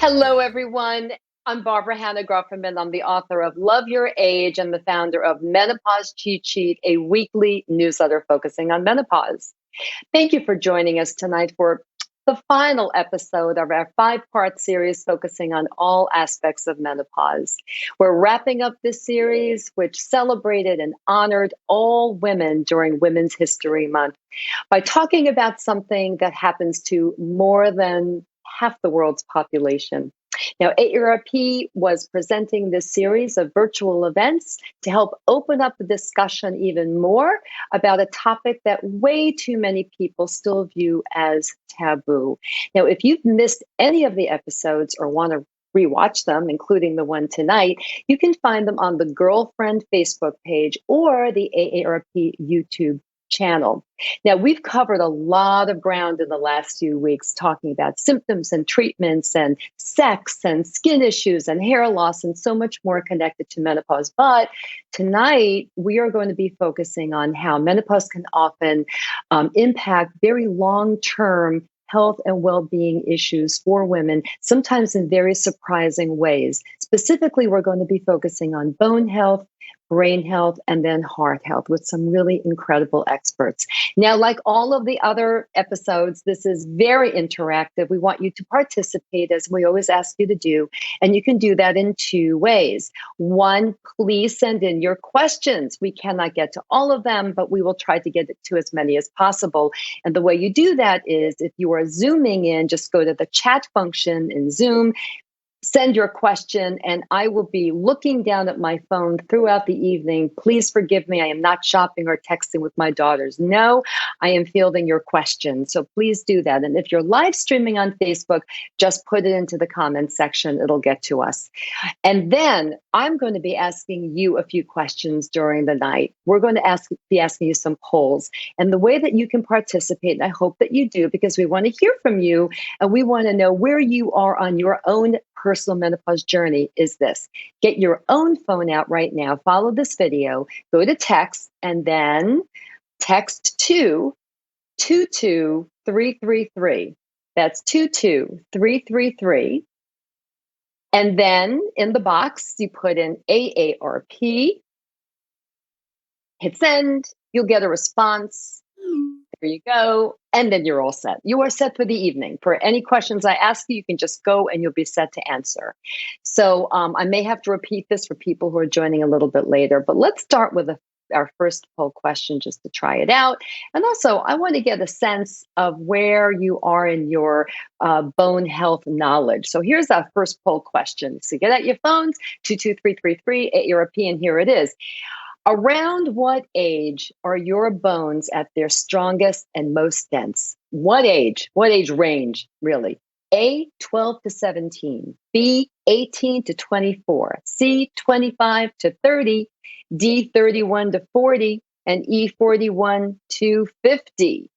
Hello, everyone. I'm Barbara Hannah Grufferman. I'm the author of Love Your Age and the founder of Menopause Cheat Sheet, a weekly newsletter focusing on menopause. Thank you for joining us tonight for the final episode of our 5-part series focusing on all aspects of menopause. We're wrapping up this series, which celebrated and honored all women during Women's History Month, by talking about something that happens to more than half the world's population. Now, AARP was presenting this series of virtual events to help open up the discussion even more about a topic that way too many people still view as taboo. Now, if you've missed any of the episodes or want to rewatch them, including the one tonight, you can find them on the Girlfriend Facebook page or the AARP YouTube channel. Now, we've covered a lot of ground in the last few weeks talking about symptoms and treatments and sex and skin issues and hair loss and so much more connected to menopause. But tonight, we are going to be focusing on how menopause can often impact very long-term health and well-being issues for women, sometimes in very surprising ways. Specifically, we're going to be focusing on bone health, brain health, and then heart health with some really incredible experts. Now, like all of the other episodes, this is very interactive. We want you to participate, as we always ask you to do, and you can do that in 2 ways. One, please send in your questions. We cannot get to all of them, but we will try to get to as many as possible. And the way you do that is, if you are Zooming in, just go to the chat function in Zoom, send your question, and I will be looking down at my phone throughout the evening. Please forgive me. I am not shopping or texting with my daughters. No, I am fielding your questions. So please do that. And if you're live streaming on Facebook, just put it into the comments section. It'll get to us. And then I'm going to be asking you a few questions during the night. We're going to be asking you some polls. And the way that you can participate, and I hope that you do, because we want to hear from you and we want to know where you are on your own personal menopause journey, is this. Get your own phone out right now, follow this video, go to text, and then text to 22333. That's 22333. And then in the box, you put in AARP, hit send, you'll get a response. There you go. And then you're all set. You are set for the evening. For any questions I ask you, you can just go and you'll be set to answer. So I may have to repeat this for people who are joining a little bit later, but let's start with our first poll question just to try it out. And also, I want to get a sense of where you are in your bone health knowledge. So here's our first poll question. So get out your phones, 22333, AARP, and here it is. Around what age are your bones at their strongest and most dense? What age? What age range, really? A, 12 to 17. B, 18 to 24. C, 25 to 30. D, 31 to 40. And E, 41 to 50.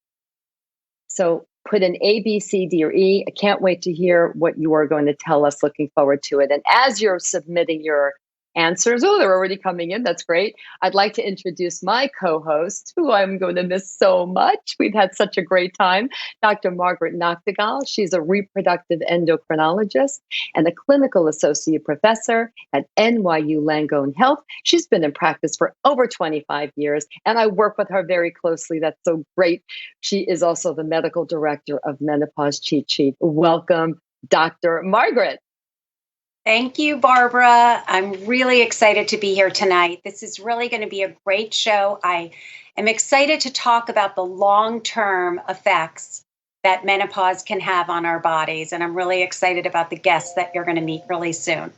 So put in A, B, C, D, or E. I can't wait to hear what you are going to tell us. Looking forward to it. And as you're submitting your answers, oh, they're already coming in. That's great. I'd like to introduce my co-host, who I'm going to miss so much. We've had such a great time, Dr. Margaret Nachtigall. She's a reproductive endocrinologist and a clinical associate professor at NYU Langone Health. She's been in practice for over 25 years, and I work with her very closely. That's so great. She is also the medical director of Menopause Cheat Sheet. Welcome, Dr. Margaret. Thank you, Barbara. I'm really excited to be here tonight. This is really going to be a great show. I am excited to talk about the long-term effects that menopause can have on our bodies. And I'm really excited about the guests that you're going to meet really soon.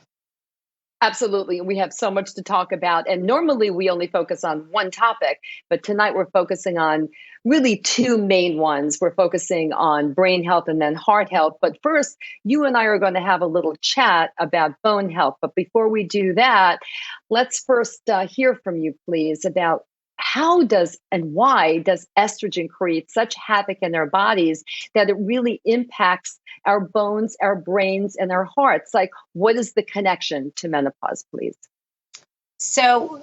Absolutely. We have so much to talk about. And normally we only focus on one topic, but tonight we're focusing on really 2 main ones. We're focusing on brain health and then heart health. But first, you and I are going to have a little chat about bone health. But before we do that, let's first hear from you, please, about how does and why does estrogen create such havoc in our bodies that it really impacts our bones, our brains, and our hearts? Like, what is the connection to menopause, please? So,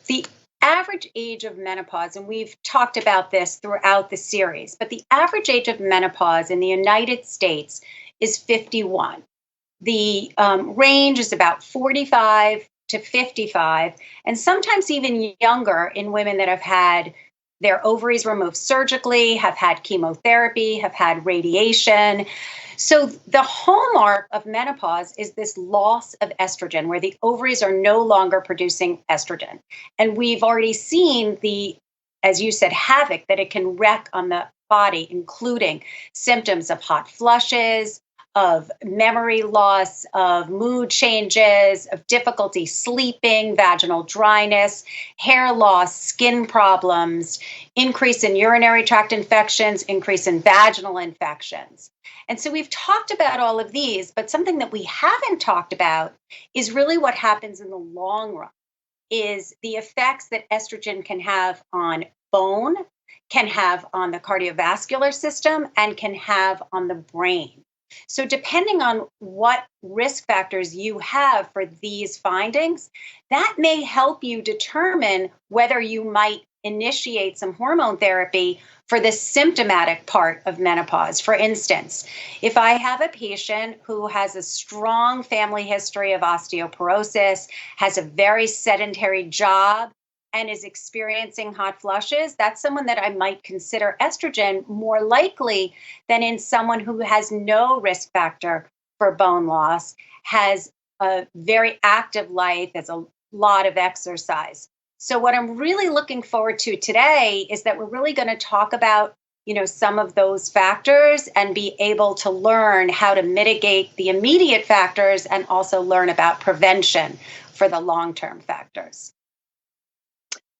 the average age of menopause, and we've talked about this throughout the series, but the average age of menopause in the United States is 51. The range is about 45 to 55, and sometimes even younger in women that have had their ovaries removed surgically, have had chemotherapy, have had radiation. So the hallmark of menopause is this loss of estrogen, where the ovaries are no longer producing estrogen. And we've already seen the, as you said, havoc that it can wreak on the body, including symptoms of hot flushes, of memory loss, of mood changes, of difficulty sleeping, vaginal dryness, hair loss, skin problems, increase in urinary tract infections, increase in vaginal infections. And so we've talked about all of these, but something that we haven't talked about is really what happens in the long run, is the effects that estrogen can have on bone, can have on the cardiovascular system, and can have on the brain. So, depending on what risk factors you have for these findings, that may help you determine whether you might initiate some hormone therapy for the symptomatic part of menopause. For instance, if I have a patient who has a strong family history of osteoporosis, has a very sedentary job, and is experiencing hot flushes, that's someone that I might consider estrogen more likely than in someone who has no risk factor for bone loss, has a very active life, has a lot of exercise. So what I'm really looking forward to today is that we're really going to talk about, some of those factors and be able to learn how to mitigate the immediate factors and also learn about prevention for the long-term factors.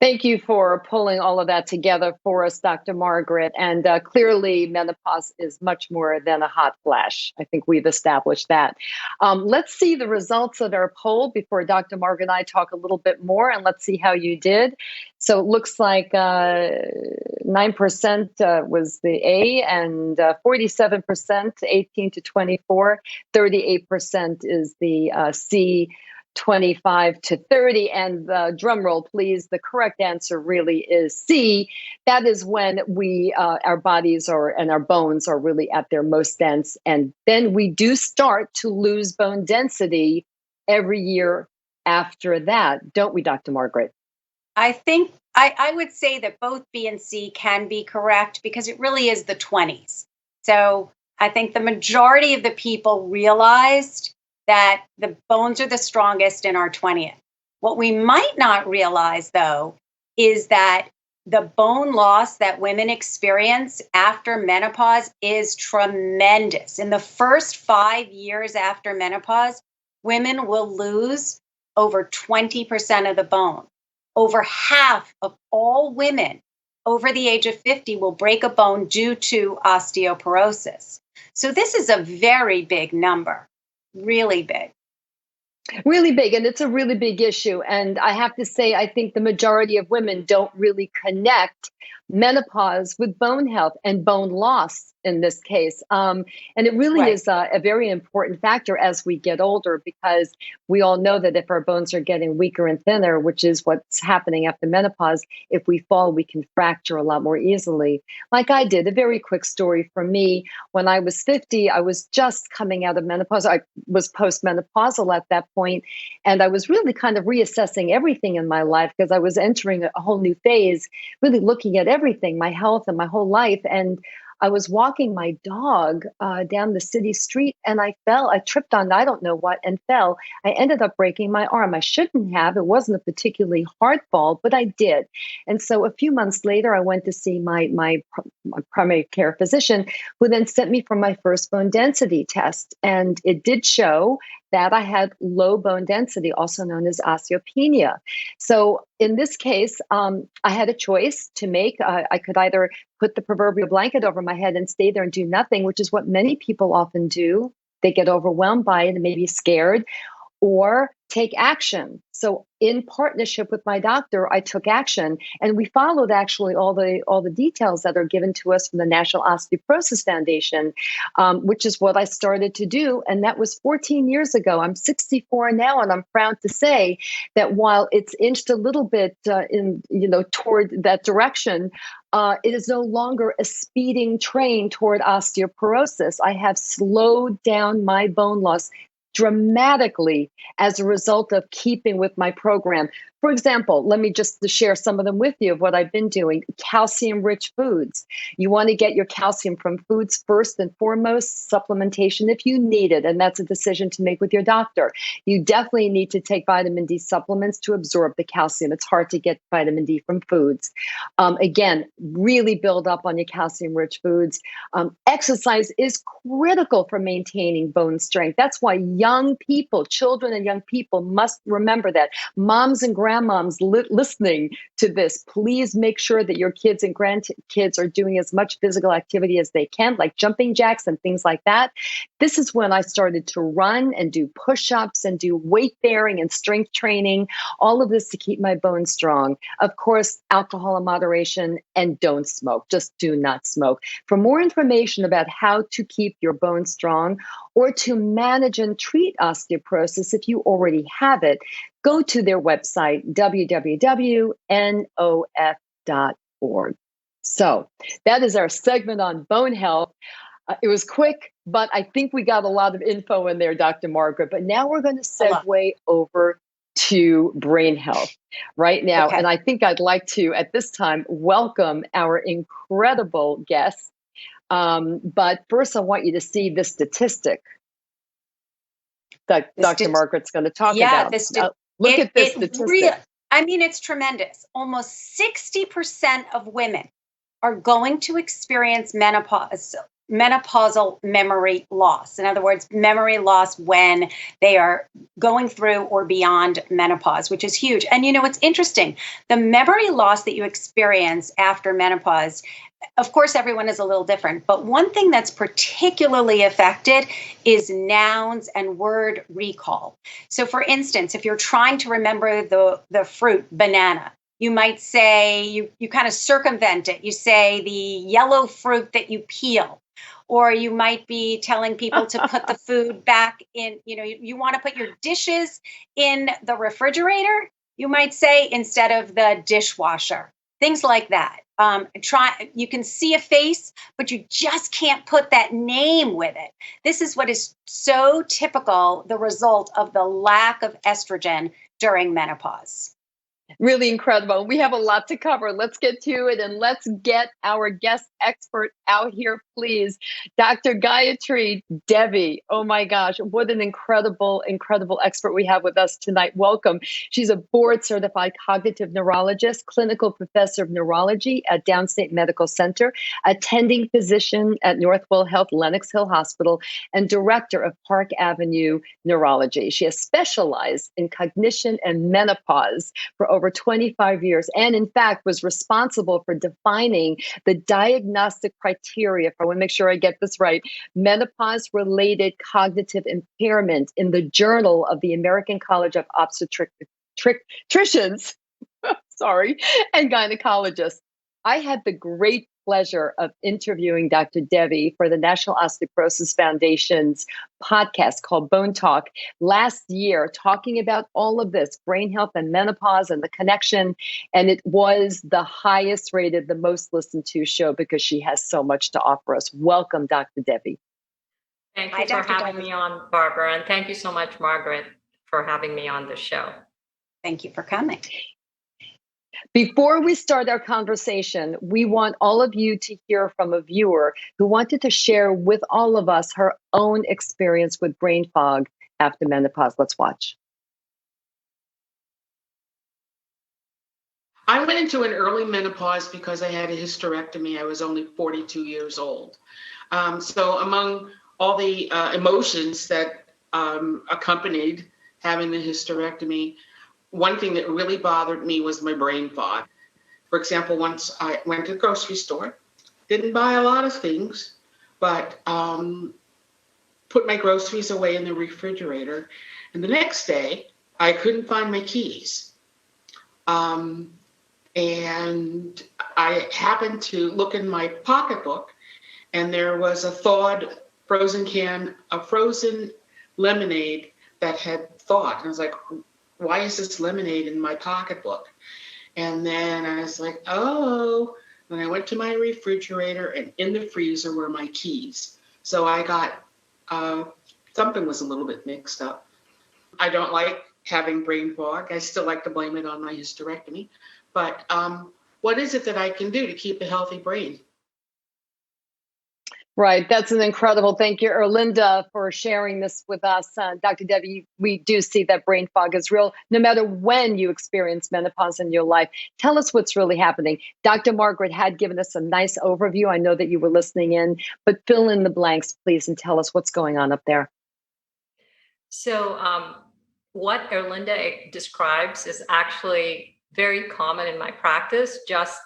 Thank you for pulling all of that together for us, Dr. Margaret. And clearly, menopause is much more than a hot flash. I think we've established that. Let's see the results of our poll before Dr. Margaret and I talk a little bit more, and let's see how you did. So it looks like 9% was the A, and 47%, 18 to 24, 38% is the C, 25 to 30. And drum roll, please. The correct answer really is C. That is when our bodies and our bones are really at their most dense. And then we do start to lose bone density every year after that, don't we, Dr. Margaret? I think I would say that both B and C can be correct because it really is the 20s. So I think the majority of the people realized that the bones are the strongest in our 20th. What we might not realize, though, is that the bone loss that women experience after menopause is tremendous. In the first 5 years after menopause, women will lose over 20% of the bone. Over half of all women over the age of 50 will break a bone due to osteoporosis. So this is a very big number. Really big. Really big. And it's a really big issue. And I have to say, I think the majority of women don't really connect menopause with bone health and bone loss in this case. And it really Right. is a very important factor as we get older, because we all know that if our bones are getting weaker and thinner, which is what's happening after menopause, if we fall, we can fracture a lot more easily. Like I did. A very quick story for me. When I was 50, I was just coming out of menopause. I was postmenopausal at that point, and I was really kind of reassessing everything in my life because I was entering a whole new phase, really looking at everything, my health and my whole life. And I was walking my dog down the city street, and I fell. I tripped on I don't know what and fell. I ended up breaking my arm. I shouldn't have. It wasn't a particularly hard fall, but I did. And so a few months later, I went to see my primary care physician, who then sent me for my first bone density test. And it did show that I had low bone density, also known as osteopenia. So in this case, I had a choice to make. I could either put the proverbial blanket over my head and stay there and do nothing, which is what many people often do. They get overwhelmed by it and maybe scared. Or take action. So in partnership with my doctor, I took action, and we followed actually all the details that are given to us from the National Osteoporosis Foundation, which is what I started to do. And that was 14 years ago. I'm 64 now, and I'm proud to say that while it's inched a little bit toward that direction, it is no longer a speeding train toward osteoporosis. I have slowed down my bone loss dramatically as a result of keeping with my program. For example, let me just share some of them with you of what I've been doing. Calcium-rich foods. You want to get your calcium from foods first and foremost, supplementation if you need it, and that's a decision to make with your doctor. You definitely need to take vitamin D supplements to absorb the calcium. It's hard to get vitamin D from foods. Again, really build up on your calcium-rich foods. Exercise is critical for maintaining bone strength. That's why young people, children and young people must remember that. Moms and grandmoms listening to this, please make sure that your kids and grandkids are doing as much physical activity as they can, like jumping jacks and things like that. This is when I started to run and do push-ups and do weight bearing and strength training, all of this to keep my bones strong. Of course, alcohol in moderation, and don't smoke. Just do not smoke. For more information about how to keep your bones strong or to manage and treat osteoporosis if you already have it, go to their website, www.nof.org. So that is our segment on bone health. It was quick, but I think we got a lot of info in there, Dr. Margaret. But now we're going to segue over to brain health right now. Okay. And I think I'd like to, at this time, welcome our incredible guest. But first, I want you to see this statistic that Dr. Margaret's going to talk about. Look at this statistic. It's tremendous. Almost 60% of women are going to experience menopausal memory loss. In other words, memory loss when they are going through or beyond menopause, which is huge. And it's interesting. The memory loss that you experience after menopause, of course, everyone is a little different, but one thing that's particularly affected is nouns and word recall. So for instance, if you're trying to remember the fruit banana, you might say, you kind of circumvent it. You say the yellow fruit that you peel. Or you might be telling people to put the food back in, you want to put your dishes in the refrigerator. You might say instead of the dishwasher, things like that. You can see a face, but you just can't put that name with it. This is what is so typical, the result of the lack of estrogen during menopause. Really incredible. We have a lot to cover. Let's get to it, and let's get our guest expert out here, please. Dr. Gayatri Devi. Oh my gosh, what an incredible expert we have with us tonight. Welcome. She's a board certified cognitive neurologist, clinical professor of neurology at Downstate Medical Center, attending physician at Northwell Health Lenox Hill Hospital, and director of Park Avenue Neurology. She has specialized in cognition and menopause for over 25 years, and in fact was responsible for defining the diagnostic criteria for, I want to make sure I get this right, menopause-related cognitive impairment in the Journal of the American College of Obstetricians and Gynecologists. I had the great pleasure of interviewing Dr. Devi for the National Osteoporosis Foundation's podcast called Bone Talk last year, talking about all of this, brain health and menopause and the connection. And it was the highest rated, the most listened to show because she has so much to offer us. Welcome, Dr. Devi. Thank you for having me on, Barbara. And thank you so much, Margaret, for having me on the show. Thank you for coming. Before we start our conversation, we want all of you to hear from a viewer who wanted to share with all of us her own experience with brain fog after menopause. Let's watch. I went into an early menopause because I had a hysterectomy. I was only 42 years old. So among all the emotions that accompanied having the hysterectomy, one thing that really bothered me was my brain fog. For example, once I went to the grocery store, didn't buy a lot of things, but put my groceries away in the refrigerator. And the next day, I couldn't find my keys. And I happened to look in my pocketbook, and there was a thawed frozen can of frozen lemonade that had thawed. And I was like, why is this lemonade in my pocketbook? And then I was like, oh. And I went to my refrigerator, and in the freezer were my keys. So I got, something was a little bit mixed up. I don't like having brain fog. I still like to blame it on my hysterectomy. But what is it that I can do to keep a healthy brain? Right. That's an incredible. Thank you, Erlinda, for sharing this with us. Dr. Devi, we do see that brain fog is real, no matter when you experience menopause in your life. Tell us what's really happening. Dr. Margaret had given us a nice overview. I know that you were listening in, but fill in the blanks, please, and tell us what's going on up there. So what Erlinda describes is actually very common in my practice. Just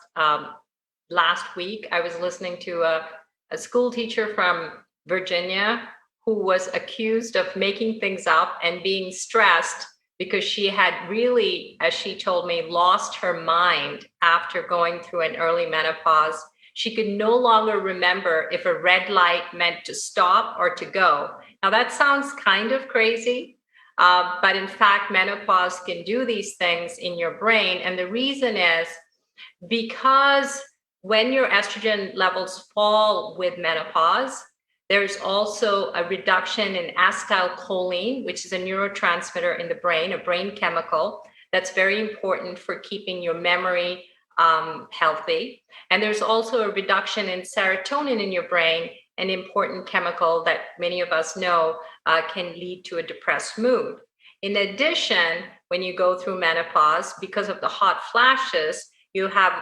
last week, I was listening to a school teacher from Virginia who was accused of making things up and being stressed because she had really, as she told me, lost her mind after going through an early menopause. She could no longer remember if a red light meant to stop or to go. Now that sounds kind of crazy, but in fact, menopause can do these things in your brain. And the reason is because when your estrogen levels fall with menopause, there's also a reduction in acetylcholine, which is a neurotransmitter in the brain, a brain chemical that's very important for keeping your memory healthy. And there's also a reduction in serotonin in your brain, an important chemical that many of us know can lead to a depressed mood. In addition, when you go through menopause, because of the hot flashes, you have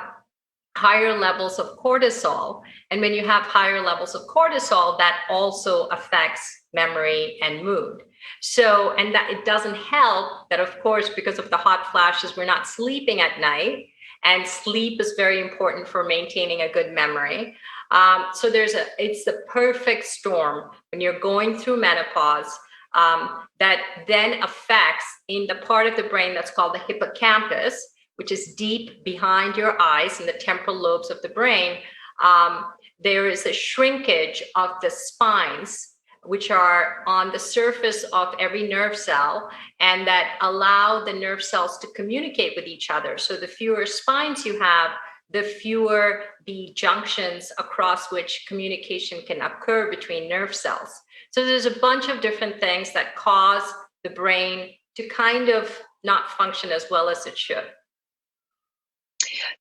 higher levels of cortisol. And when you have higher levels of cortisol, that also affects memory and mood. So, and that it doesn't help that, of course, because of the hot flashes, we're not sleeping at night. And sleep is very important for maintaining a good memory. So it's the perfect storm when you're going through menopause that then affects in the part of the brain that's called the hippocampus, which is deep behind your eyes in the temporal lobes of the brain. There is a shrinkage of the spines, which are on the surface of every nerve cell, and that allow the nerve cells to communicate with each other. So the fewer spines you have, the fewer the junctions across which communication can occur between nerve cells. So there's a bunch of different things that cause the brain to kind of not function as well as it should.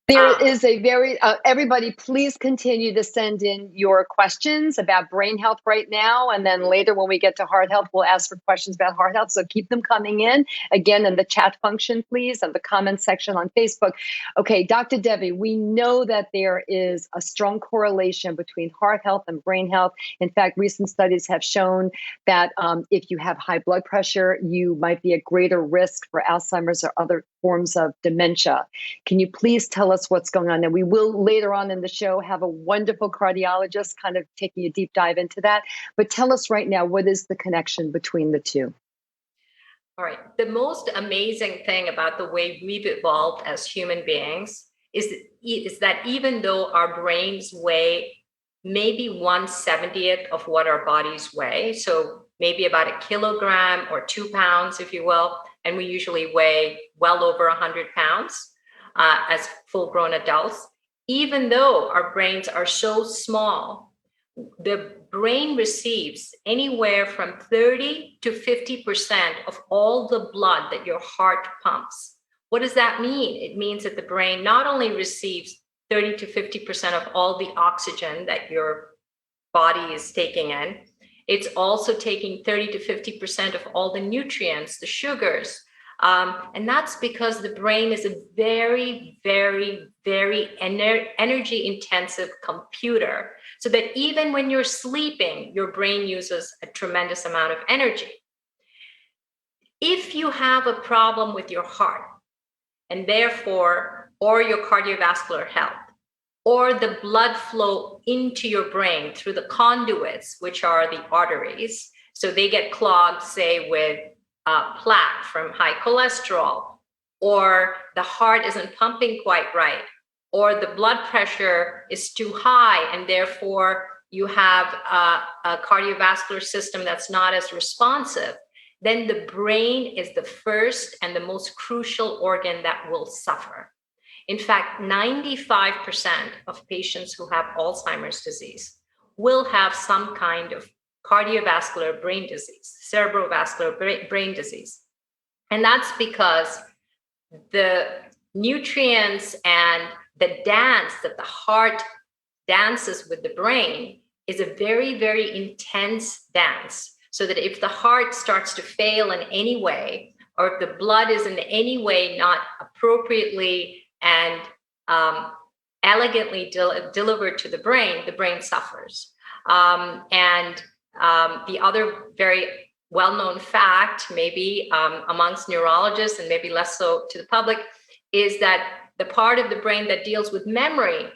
There is a very, everybody, please continue to send in your questions about brain health right now. And then later when we get to heart health, we'll ask for questions about heart health. So keep them coming in, again, in the chat function, please, and the comment section on Facebook. Okay, Dr. Devi, we know that there is a strong correlation between heart health and brain health. In fact, recent studies have shown that if you have high blood pressure, you might be at greater risk for Alzheimer's or other forms of dementia. Can you please tell us what's going on? And we will later on in the show have a wonderful cardiologist kind of taking a deep dive into that. But tell us right now, what is the connection between the two? All right. The most amazing thing about the way we've evolved as human beings is that even though our brains weigh maybe 1/70th of what our bodies weigh, so maybe about a kilogram or 2 pounds, if you will, and we usually weigh well over 100 pounds as full-grown adults, even though our brains are so small, the brain receives anywhere from 30 to 50% of all the blood that your heart pumps. What does that mean? It means that the brain not only receives 30 to 50% of all the oxygen that your body is taking in, it's also taking 30 to 50% of all the nutrients, the sugars. And that's because the brain is a very, very, very energy intensive computer. So that even when you're sleeping, your brain uses a tremendous amount of energy. If you have a problem with your heart, and therefore, or your cardiovascular health, or the blood flow into your brain through the conduits, which are the arteries, so they get clogged, say, with plaque from high cholesterol, or the heart isn't pumping quite right, or the blood pressure is too high, and therefore you have a cardiovascular system that's not as responsive, then the brain is the first and the most crucial organ that will suffer. In fact, 95% of patients who have Alzheimer's disease will have some kind of cardiovascular brain disease, cerebrovascular brain disease. And that's because the nutrients and the dance that the heart dances with the brain is a very, very intense dance. So that if the heart starts to fail in any way, or if the blood is in any way not appropriately and elegantly delivered to the brain suffers. The other very well-known fact, maybe amongst neurologists and maybe less so to the public, is that the part of the brain that deals with memory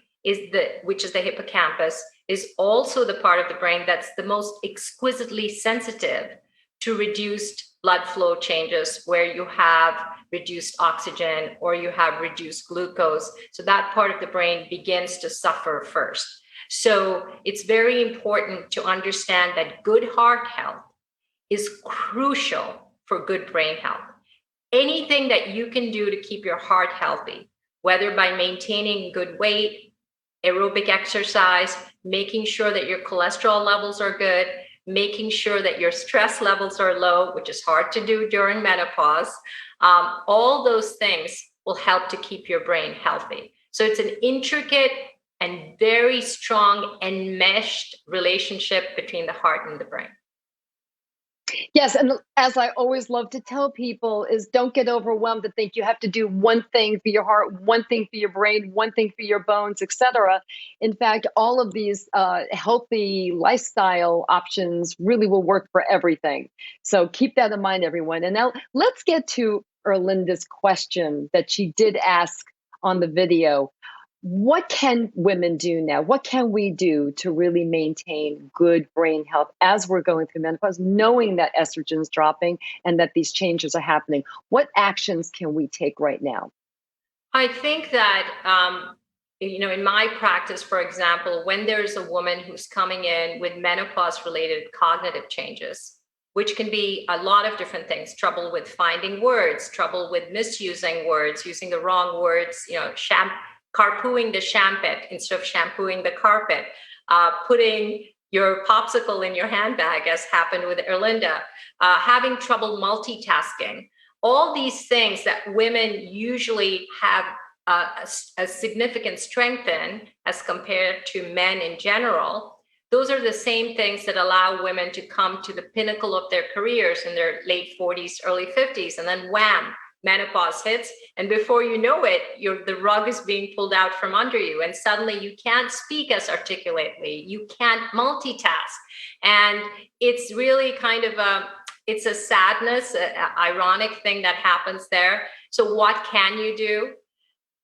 which is the hippocampus, is also the part of the brain that's the most exquisitely sensitive to reduced blood flow changes, where you have reduced oxygen or you have reduced glucose. So that part of the brain begins to suffer first. So it's very important to understand that good heart health is crucial for good brain health. Anything that you can do to keep your heart healthy, whether by maintaining good weight, aerobic exercise, making sure that your cholesterol levels are good, making sure that your stress levels are low, which is hard to do during menopause, all those things will help to keep your brain healthy. So it's an intricate and very strong enmeshed relationship between the heart and the brain. Yes, and as I always love to tell people, is don't get overwhelmed to think you have to do one thing for your heart, one thing for your brain, one thing for your bones, etc. In fact, all of these healthy lifestyle options really will work for everything. So keep that in mind, everyone. And now let's get to Erlinda's question that she did ask on the video. What can women do now? What can we do to really maintain good brain health as we're going through menopause, knowing that estrogen is dropping and that these changes are happening? What actions can we take right now? I think that, in my practice, for example, when there's a woman who's coming in with menopause-related cognitive changes, which can be a lot of different things, trouble with finding words, trouble with misusing words, using the wrong words, carpooing the shampoo instead of shampooing the carpet, putting your popsicle in your handbag, as happened with Erlinda, having trouble multitasking. All these things that women usually have a significant strength in as compared to men in general, those are the same things that allow women to come to the pinnacle of their careers in their late 40s, early 50s, and then wham, menopause hits, and before you know it, the rug is being pulled out from under you, and suddenly you can't speak as articulately, you can't multitask, and it's really kind of it's a sadness, an ironic thing that happens there. So what can you do?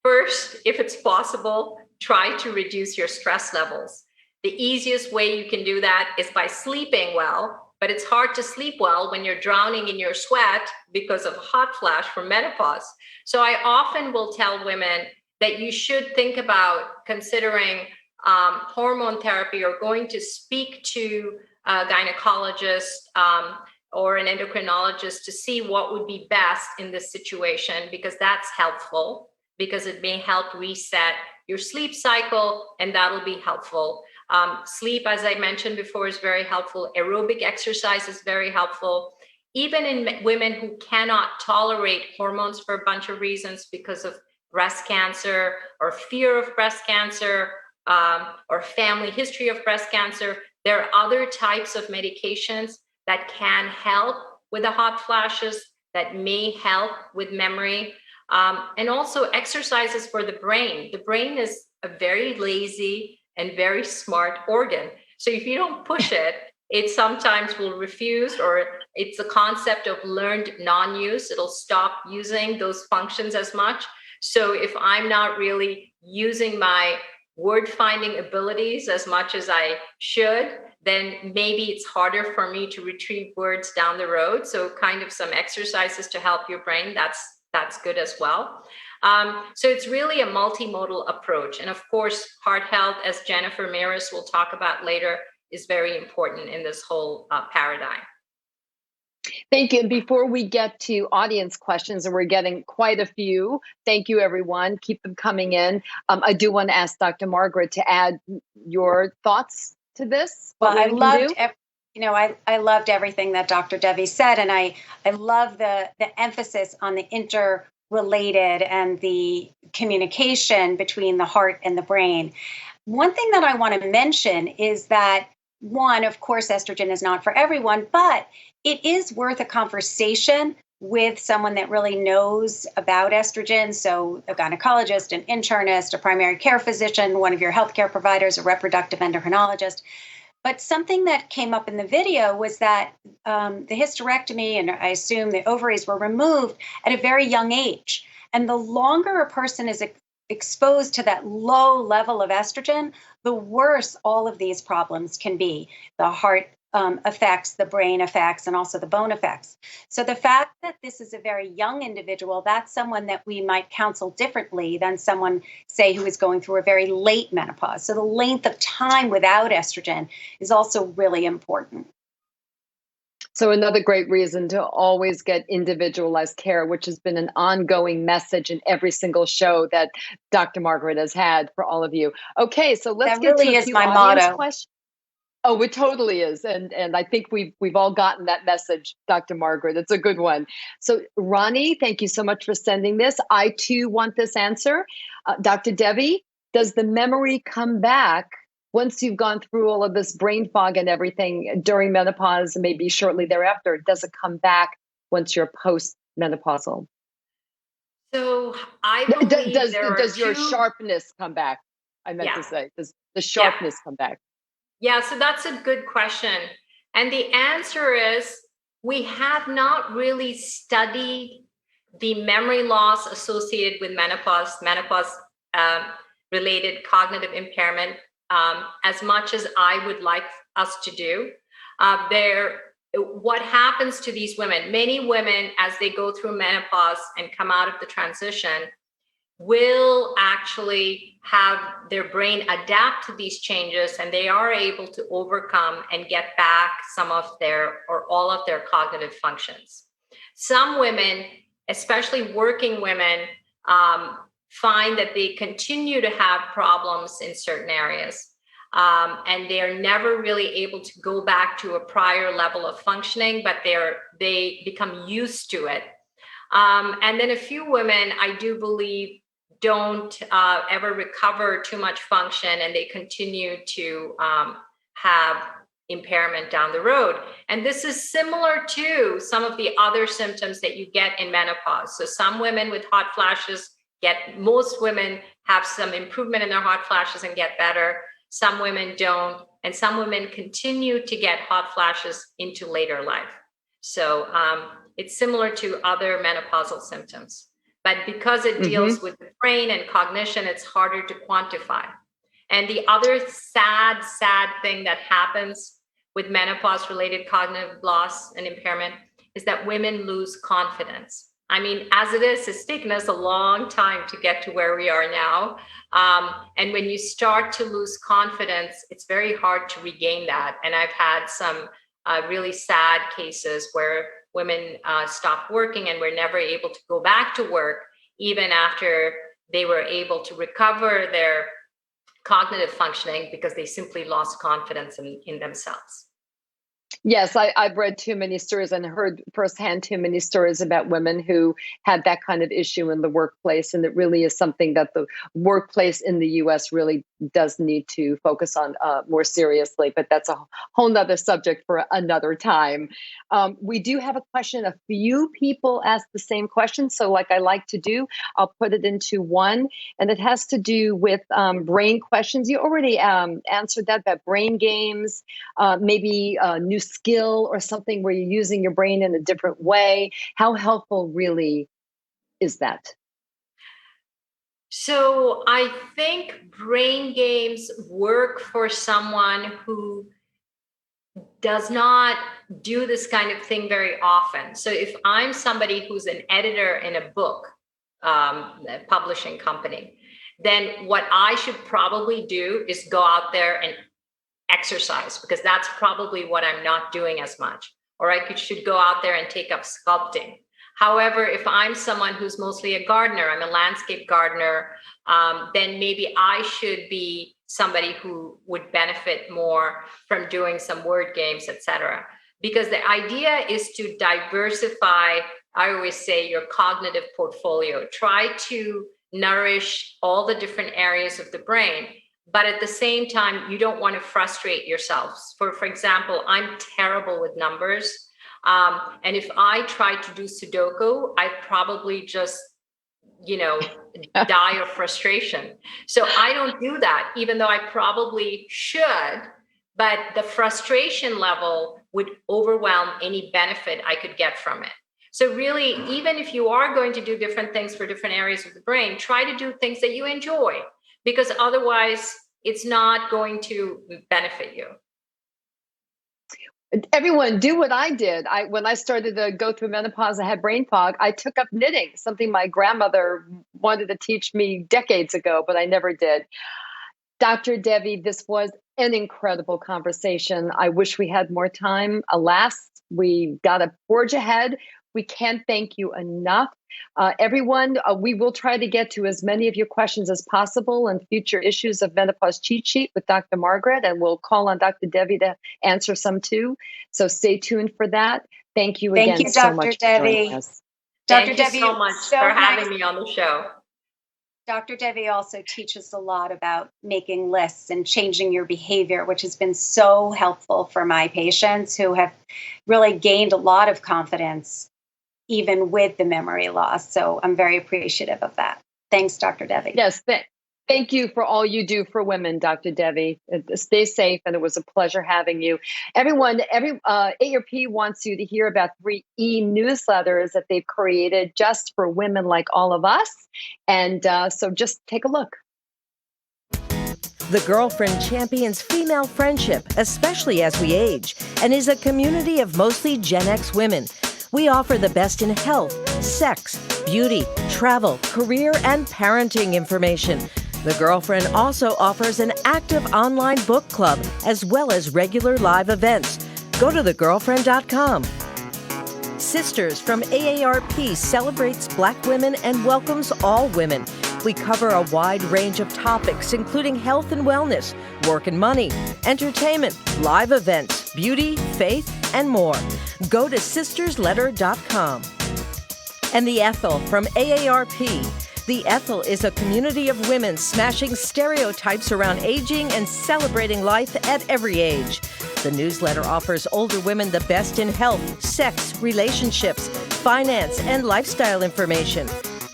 First, if it's possible, try to reduce your stress levels. The easiest way you can do that is by sleeping well. But it's hard to sleep well when you're drowning in your sweat because of hot flash from menopause. So I often will tell women that you should think about considering hormone therapy or going to speak to a gynecologist or an endocrinologist to see what would be best in this situation, because that's helpful, because it may help reset your sleep cycle, and that'll be helpful. Sleep, as I mentioned before, is very helpful. Aerobic exercise is very helpful. Even in women who cannot tolerate hormones for a bunch of reasons, because of breast cancer or fear of breast cancer or family history of breast cancer, there are other types of medications that can help with the hot flashes, that may help with memory. And also exercises for the brain. The brain is a very lazy and very smart organ. So if you don't push it, it sometimes will refuse, or it's a concept of learned non-use. It'll stop using those functions as much. So if I'm not really using my word finding abilities as much as I should, then maybe it's harder for me to retrieve words down the road. So kind of some exercises to help your brain, that's good as well. So it's really a multimodal approach. And of course, heart health, as Jennifer Mieres will talk about later, is very important in this whole paradigm. Thank you. And before we get to audience questions, and we're getting quite a few, thank you, everyone. Keep them coming in. I do want to ask Dr. Margaret to add your thoughts to this. Well, I loved everything that Dr. Devi said, and I love the emphasis on the interrelated and the communication between the heart and the brain. One thing that I want to mention is that, one, of course, estrogen is not for everyone, but it is worth a conversation with someone that really knows about estrogen. So a gynecologist, an internist, a primary care physician, one of your healthcare providers, a reproductive endocrinologist. But something that came up in the video was that the hysterectomy, and I assume the ovaries, were removed at a very young age. And the longer a person is exposed to that low level of estrogen, the worse all of these problems can be. The heart effects, the brain effects, and also the bone effects. So the fact that this is a very young individual, that's someone that we might counsel differently than someone, say, who is going through a very late menopause. So the length of time without estrogen is also really important. So another great reason to always get individualized care, which has been an ongoing message in every single show that Dr. Margaret has had for all of you. Okay, so let's get to a few audience questions. Oh, it totally is. And I think we've all gotten that message, Dr. Margaret. It's a good one. So Ronnie, thank you so much for sending this. I too want this answer. Dr. Devi, does the memory come back once you've gone through all of this brain fog and everything during menopause, and maybe shortly thereafter? Does it come back once you're post-menopausal? So I believe does your sharpness come back? I meant to say, does the sharpness come back? Yeah, so that's a good question. And the answer is we have not really studied the memory loss associated with menopause-related cognitive impairment as much as I would like us to do. What happens to these women? Many women, as they go through menopause and come out of the transition, will actually have their brain adapt to these changes, and they are able to overcome and get back some of their or all of their cognitive functions. Some women, especially working women, find that they continue to have problems in certain areas, and they're never really able to go back to a prior level of functioning, but they become used to it. And then a few women, I do believe, don't ever recover too much function, and they continue to have impairment down the road. And this is similar to some of the other symptoms that you get in menopause. So some women with hot flashes most women have some improvement in their hot flashes and get better. Some women don't, and some women continue to get hot flashes into later life. So it's similar to other menopausal symptoms. But because it deals with the brain and cognition, it's harder to quantify. And the other sad thing that happens with menopause-related cognitive loss and impairment is that women lose confidence. I mean, as it is, it's taken us a long time to get to where we are now. And when you start to lose confidence, it's very hard to regain that. And I've had some really sad cases where women stopped working and were never able to go back to work, even after they were able to recover their cognitive functioning, because they simply lost confidence in themselves. Yes, I've read too many stories and heard firsthand too many stories about women who had that kind of issue in the workplace. And it really is something that the workplace in the US really does need to focus on more seriously. But that's a whole nother subject for another time. We do have a question. A few people asked the same question. So like I like to do, I'll put it into one. And it has to do with brain questions. You already answered that about brain games, maybe new skill or something where you're using your brain in a different way. How helpful really is that? So I think brain games work for someone who does not do this kind of thing very often. So if I'm somebody who's an editor in a book publishing company, then what I should probably do is go out there and exercise, because that's probably what I'm not doing as much. Or I should go out there and take up sculpting. However, if I'm someone who's mostly a gardener, I'm a landscape gardener, then maybe I should be somebody who would benefit more from doing some word games, etc. Because the idea is to diversify, I always say, your cognitive portfolio. Try to nourish all the different areas of the brain, but at the same time, you don't want to frustrate yourselves. For example, I'm terrible with numbers. And if I tried to do Sudoku, I'd probably just, die of frustration. So I don't do that, even though I probably should, but the frustration level would overwhelm any benefit I could get from it. So really, even if you are going to do different things for different areas of the brain, try to do things that you enjoy, because otherwise it's not going to benefit you. Everyone, do what I did. When I started to go through menopause, I had brain fog. I took up knitting, something my grandmother wanted to teach me decades ago, but I never did. Dr. Devi, this was an incredible conversation. I wish we had more time. Alas, we got to forge ahead. We can't thank you enough. Everyone, we will try to get to as many of your questions as possible in future issues of Menopause Cheat Sheet with Dr. Margaret, and we'll call on Dr. Devi to answer some too. So stay tuned for that. Thank you again so much for joining us. Thank you so much for having me on the show. Dr. Devi also teaches a lot about making lists and changing your behavior, which has been so helpful for my patients who have really gained a lot of confidence even with the memory loss. So I'm very appreciative of that. Thanks, Dr. Devi. Yes, thank you for all you do for women, Dr. Devi. Stay safe, and it was a pleasure having you. Everyone, AARP wants you to hear about 3 e-newsletters that they've created just for women like all of us. And so just take a look. The Girlfriend champions female friendship, especially as we age, and is a community of mostly Gen X women. We offer the best in health, sex, beauty, travel, career, and parenting information. The Girlfriend also offers an active online book club as well as regular live events. Go to thegirlfriend.com. Sisters from AARP celebrates Black women and welcomes all women. We cover a wide range of topics, including health and wellness, work and money, entertainment, live events, beauty, faith, and more. Go to sistersletter.com. And The Ethel from AARP. The Ethel is a community of women smashing stereotypes around aging and celebrating life at every age. The newsletter offers older women the best in health, sex, relationships, finance, and lifestyle information.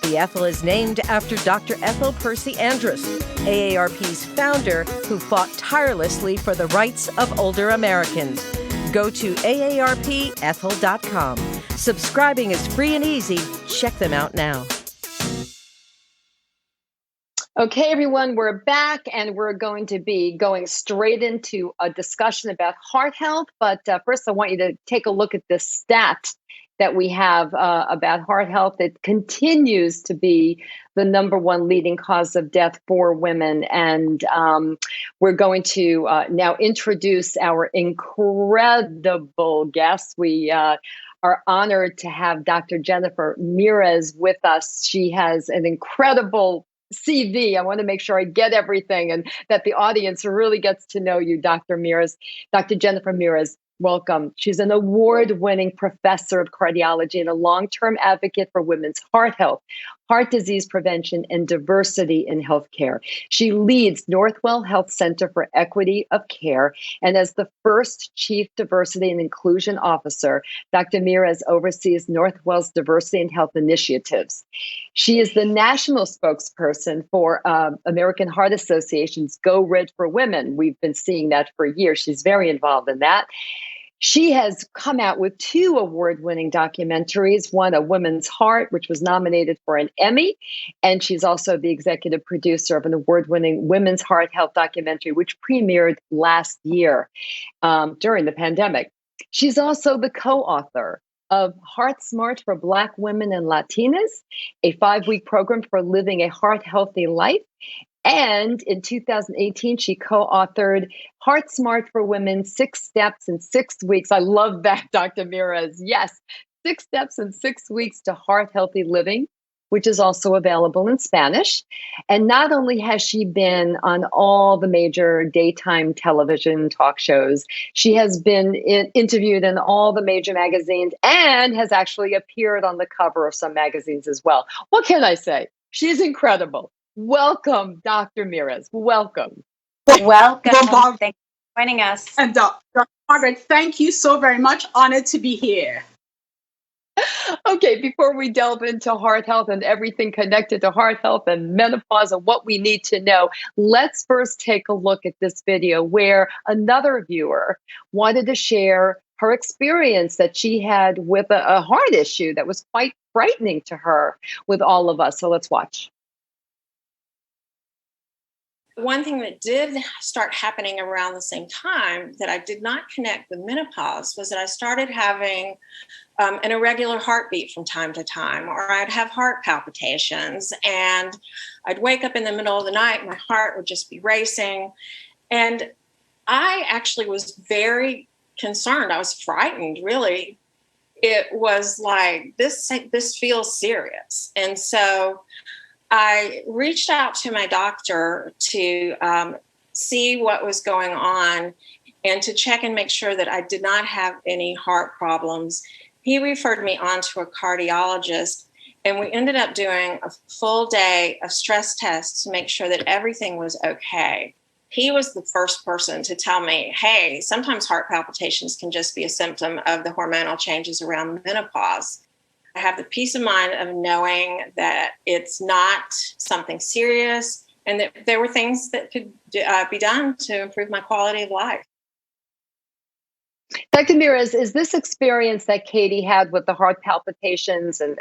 The Ethel is named after Dr. Ethel Percy Andrus, AARP's founder, who fought tirelessly for the rights of older Americans. Go to aarpethel.com. Subscribing is free and easy. Check them out now. Okay, everyone, we're back, and we're going to be going straight into a discussion about heart health. But first, I want you to take a look at this stat that we have about heart health. It continues to be the #1 leading cause of death for women. And we're going to now introduce our incredible guest. We are honored to have Dr. Jennifer Mieres with us. She has an incredible CV. I want to make sure I get everything and that the audience really gets to know you, Dr. Mieres. Dr. Jennifer Mieres, welcome. She's an award-winning professor of cardiology and a long-term advocate for women's heart health, heart disease prevention, and diversity in healthcare. She leads Northwell Health Center for Equity of Care, and as the first Chief Diversity and Inclusion Officer, Dr. Mieres oversees Northwell's diversity and health initiatives. She is the national spokesperson for American Heart Association's Go Red for Women. We've been seeing that for years. She's very involved in that. She has come out with 2 award-winning documentaries, one, A Woman's Heart, which was nominated for an Emmy, and she's also the executive producer of an award-winning Women's Heart Health documentary, which premiered last year during the pandemic. She's also the co-author of Heart Smart for Black Women and Latinas, a 5-week program for living a heart-healthy life. And in 2018, she co-authored Heart Smart for Women, 6 Steps in 6 Weeks. I love that, Dr. Mieres. Yes, 6 Steps in 6 Weeks to Heart Healthy Living, which is also available in Spanish. And not only has she been on all the major daytime television talk shows, she has been interviewed in all the major magazines and has actually appeared on the cover of some magazines as well. What can I say? She's incredible. Welcome, Dr. Mieres. Welcome. Welcome. Bob, Thanks for joining us. and Dr. Margaret, thank you so very much. Honored to be here. Okay, before we delve into heart health and everything connected to heart health and menopause and what we need to know, let's first take a look at this video where another viewer wanted to share her experience that she had with a heart issue that was quite frightening to her with all of us. So let's watch. One thing that did start happening around the same time that I did not connect with menopause was that I started having an irregular heartbeat from time to time, or I'd have heart palpitations, and I'd wake up in the middle of the night, my heart would just be racing. And I actually was very concerned. I was frightened, really. It was like, this feels serious. And so I reached out to my doctor to see what was going on and to check and make sure that I did not have any heart problems. He referred me on to a cardiologist, and we ended up doing a full day of stress tests to make sure that everything was okay. He was the first person to tell me, hey, sometimes heart palpitations can just be a symptom of the hormonal changes around menopause. I have the peace of mind of knowing that it's not something serious and that there were things that could be done to improve my quality of life. Dr. Mieres, is this experience that Katie had with the heart palpitations and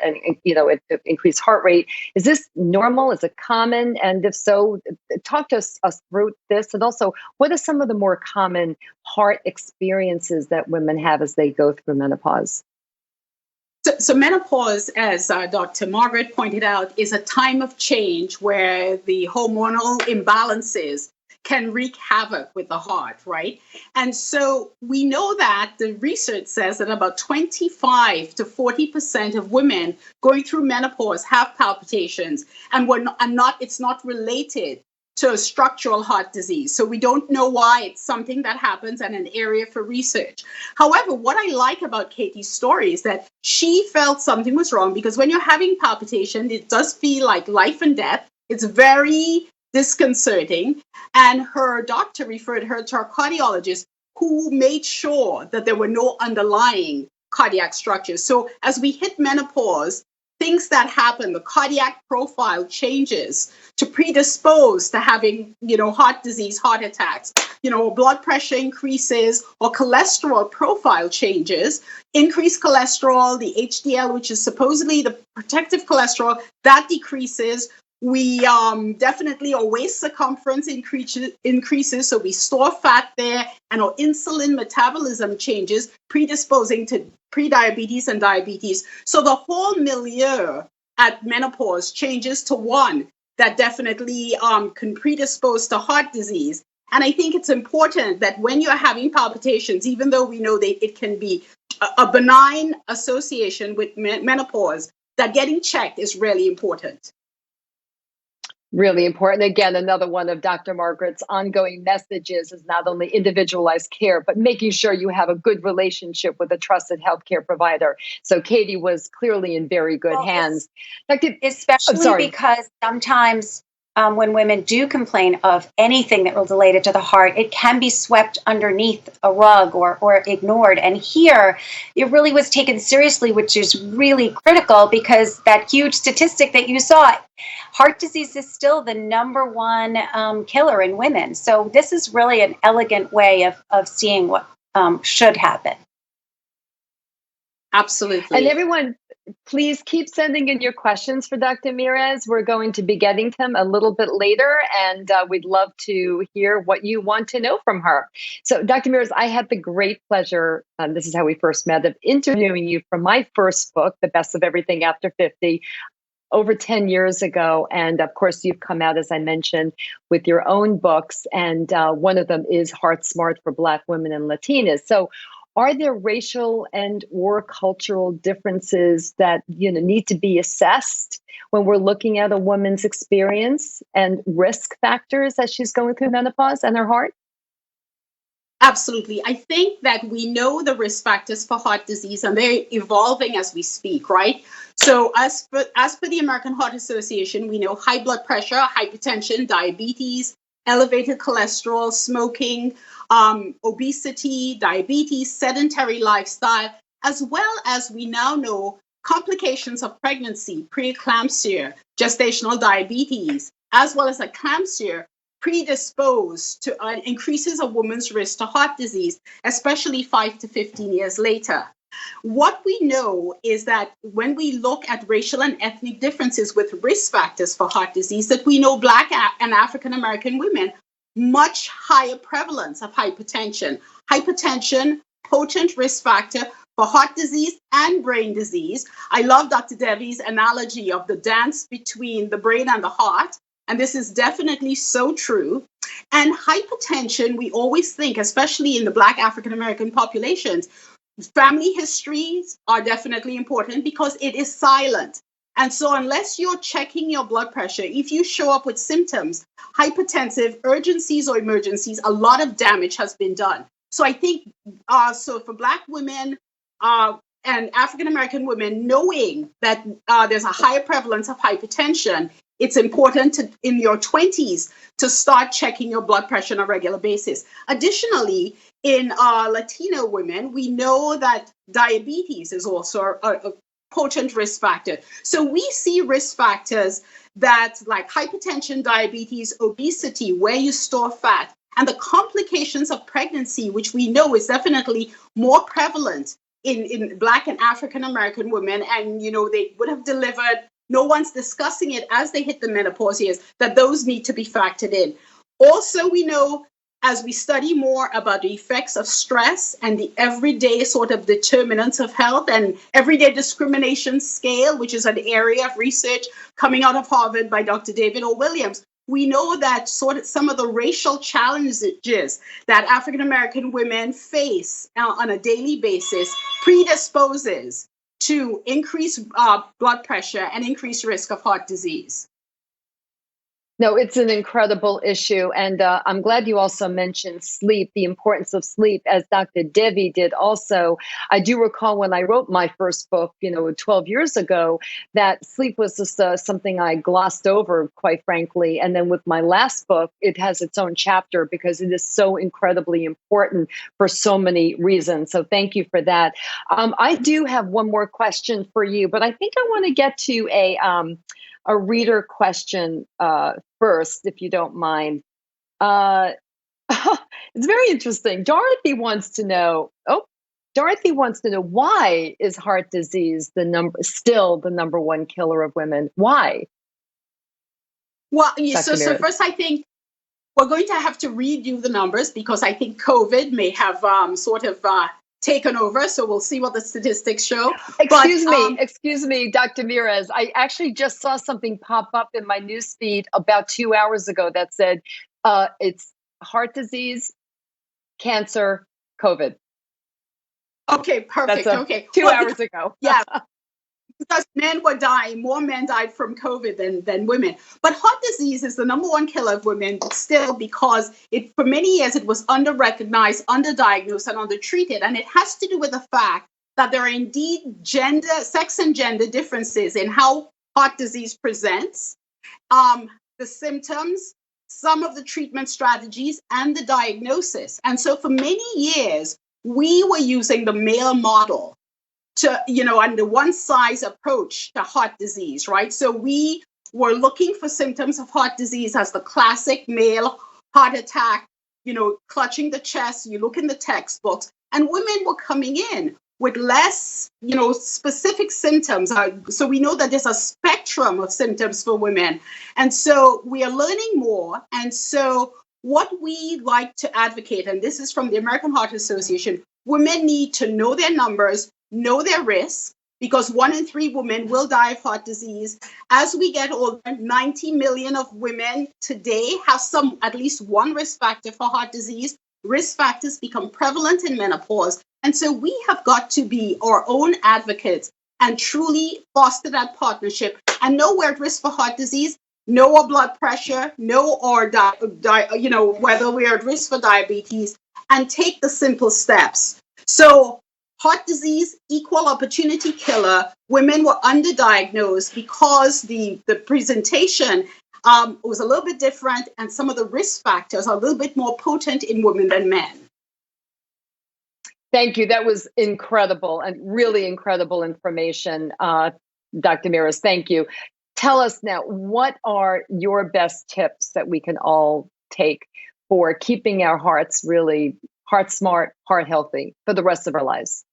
increased heart rate, is this normal? Is it common? And if so, talk to us through this. And also, what are some of the more common heart experiences that women have as they go through menopause? So menopause, as Dr. Margaret pointed out, is a time of change where the hormonal imbalances can wreak havoc with the heart, right? And so we know that the research says that about 25 to 40% of women going through menopause have palpitations, and it's not related to a structural heart disease. So we don't know why. It's something that happens and an area for research. However, what I like about Katie's story is that she felt something was wrong, because when you're having palpitation, it does feel like life and death. It's very disconcerting. And her doctor referred her to her cardiologist, who made sure that there were no underlying cardiac structures. So as we hit menopause, things that happen, the cardiac profile changes to predispose to having, heart disease, heart attacks, blood pressure increases, or cholesterol profile changes. Increased cholesterol, the HDL, which is supposedly the protective cholesterol, that decreases. We definitely, our waist circumference increases, so we store fat there, and our insulin metabolism changes, predisposing to prediabetes and diabetes. So the whole milieu at menopause changes to one that definitely can predispose to heart disease. And I think it's important that when you're having palpitations, even though we know that it can be a benign association with menopause, that getting checked is really important. Really important. Again, another one of Dr. Margaret's ongoing messages is not only individualized care, but making sure you have a good relationship with a trusted healthcare provider. So Katie was clearly in very good hands. Especially because sometimes when women do complain of anything that was related to the heart, it can be swept underneath a rug or ignored. And here, it really was taken seriously, which is really critical, because that huge statistic that you saw, heart disease is still the number one killer in women. So this is really an elegant way of seeing what should happen. Absolutely. And everyone, please keep sending in your questions for Dr. Mieres. We're going to be getting to them a little bit later, and we'd love to hear what you want to know from her. So, Dr. Mieres, I had the great pleasure, this is how we first met, of interviewing you for my first book, The Best of Everything After 50, over 10 years ago. And of course, you've come out, as I mentioned, with your own books. And one of them is Heart Smart for Black Women and Latinas. So are there racial and or cultural differences that need to be assessed when we're looking at a woman's experience and risk factors as she's going through menopause and her heart? Absolutely. I think that we know the risk factors for heart disease, and they're evolving as we speak, right? So as per the American Heart Association, we know high blood pressure, hypertension, diabetes, elevated cholesterol, smoking, obesity, diabetes, sedentary lifestyle, as well as we now know complications of pregnancy, preeclampsia, gestational diabetes, as well as eclampsia, predisposed to increases a woman's risk to heart disease, especially 5 to 15 years later. What we know is that when we look at racial and ethnic differences with risk factors for heart disease, that we know Black and African American women, much higher prevalence of hypertension. Hypertension, potent risk factor for heart disease and brain disease. I love Dr. Devi's analogy of the dance between the brain and the heart. And this is definitely so true. And hypertension, we always think, especially in the Black African American populations, family histories are definitely important because it is silent. And so unless you're checking your blood pressure, if you show up with symptoms, hypertensive, urgencies or emergencies, a lot of damage has been done. So I think, so for Black women and African American women, knowing that there's a higher prevalence of hypertension, it's important to, in your 20s, to start checking your blood pressure on a regular basis. Additionally, in Latino women, we know that diabetes is also a potent risk factor. So we see risk factors that like hypertension, diabetes, obesity, where you store fat, and the complications of pregnancy, which we know is definitely more prevalent in Black and African American women. And, they would have delivered. No one's discussing it as they hit the menopause years, that those need to be factored in. Also, we know as we study more about the effects of stress and the everyday sort of determinants of health and everyday discrimination scale, which is an area of research coming out of Harvard by Dr. David O. Williams, we know that sort of some of the racial challenges that African American women face on a daily basis predisposes to increase blood pressure and increased risk of heart disease. No, it's an incredible issue. And I'm glad you also mentioned sleep, the importance of sleep, as Dr. Devi did also. I do recall when I wrote my first book, 12 years ago, that sleep was just something I glossed over, quite frankly. And then with my last book, it has its own chapter because it is so incredibly important for so many reasons. So thank you for that. I do have one more question for you, but I think I want to get to a reader question first, if you don't mind. It's very interesting. Dorothy wants to know why is heart disease still the number one killer of women? Why? Well, so first, I think we're going to have to redo the numbers because I think COVID may have taken over. So we'll see what the statistics show. Excuse me, Dr. Mieres. I actually just saw something pop up in my newsfeed about 2 hours ago that said it's heart disease, cancer, COVID. Okay, perfect. Okay. 2 hours ago. Yeah. Because men were dying, more men died from COVID than women. But heart disease is the number one killer of women still because for many years it was under-recognized, under-diagnosed, and under-treated. And it has to do with the fact that there are indeed sex and gender differences in how heart disease presents, the symptoms, some of the treatment strategies, and the diagnosis. And so for many years, we were using the male model and the one size approach to heart disease, right? So we were looking for symptoms of heart disease as the classic male heart attack, clutching the chest. You look in the textbooks, and women were coming in with less, specific symptoms. So we know that there's a spectrum of symptoms for women. And so we are learning more. And so what we like to advocate, and this is from the American Heart Association, women need to know their numbers, know their risk, because 1 in 3 women will die of heart disease. As we get older, 90 million of women today have at least one risk factor for heart disease. Risk factors become prevalent in menopause. And so we have got to be our own advocates and truly foster that partnership and know we're at risk for heart disease, know our blood pressure, know our, whether we're at risk for diabetes, and take the simple steps. So heart disease, equal opportunity killer. Women were underdiagnosed because the presentation was a little bit different, and some of the risk factors are a little bit more potent in women than men. Thank you. That was incredible and really incredible information, Dr. Mieres. Thank you. Tell us now, what are your best tips that we can all take for keeping our hearts really heart smart, heart healthy for the rest of our lives?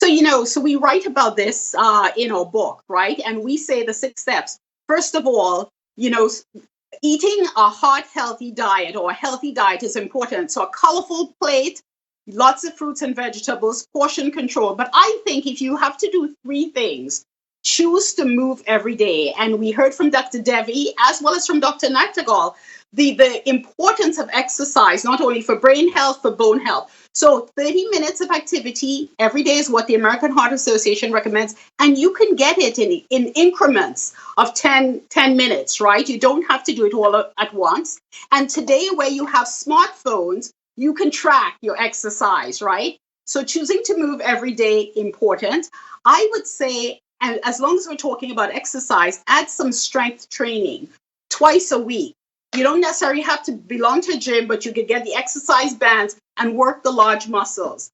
So we write about this in our book, right? And we say the 6 steps. First of all, eating a heart healthy diet or a healthy diet is important. So a colorful plate, lots of fruits and vegetables, portion control. But I think if you have to do 3 things, choose to move every day. And we heard from Dr. Devi as well as from Dr. Nachtigall the importance of exercise, not only for brain health, for bone health. So 30 minutes of activity every day is what the American Heart Association recommends. And you can get it in increments of 10 minutes, right? You don't have to do it all at once. And today, where you have smartphones, you can track your exercise, right? So choosing to move every day, important. I would say, and as long as we're talking about exercise, add some strength training twice a week. You don't necessarily have to belong to a gym, but you could get the exercise bands and work the large muscles.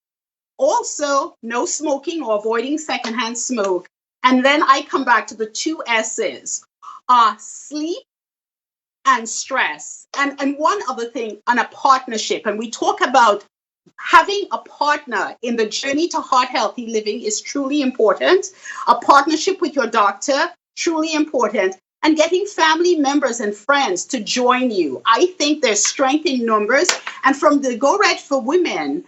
Also, no smoking or avoiding secondhand smoke. And then I come back to the 2 S's, sleep and stress. And one other thing, on a partnership. And we talk about having a partner in the journey to heart healthy living is truly important. A partnership with your doctor, truly important. And getting family members and friends to join you. I think there's strength in numbers. And from the Go Red for Women